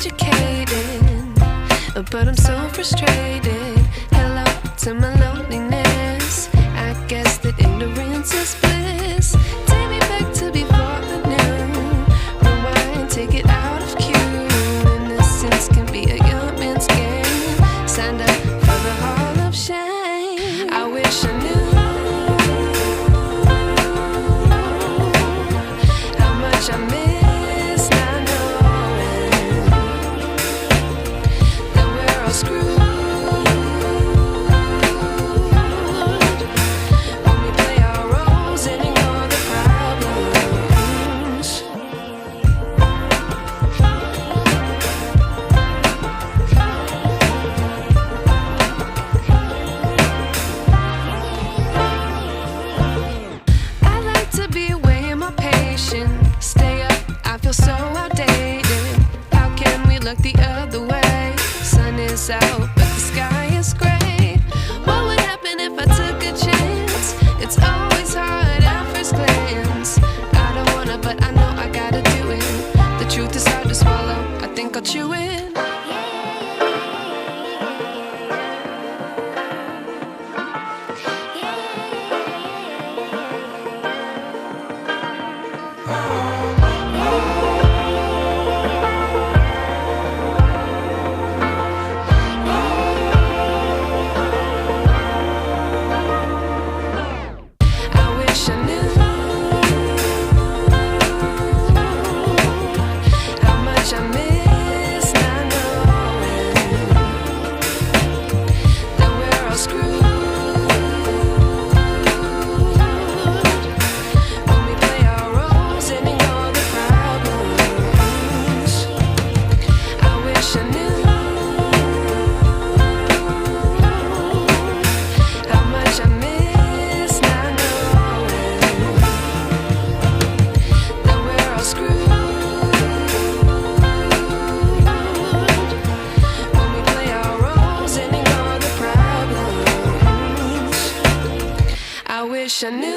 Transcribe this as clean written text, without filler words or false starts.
educated, but I'm so frustrated. Hello to my loneliness. I guess that ignorance is bliss. Take me back to before I knew. Rewind, take it out of cue. Innocence can be a young man's game. Signed up for the hall of shame. I wish I knew how much I miss not knowing that we're all screwed. Stay up, I feel so outdated. How can we look the other way? Sun is out, but the sky is gray. What would happen if I took a chance? It's always hard at first glance. I don't wanna, but I know I gotta do it. The truth is hard to swallow, I think I'll chew it. I wish I knew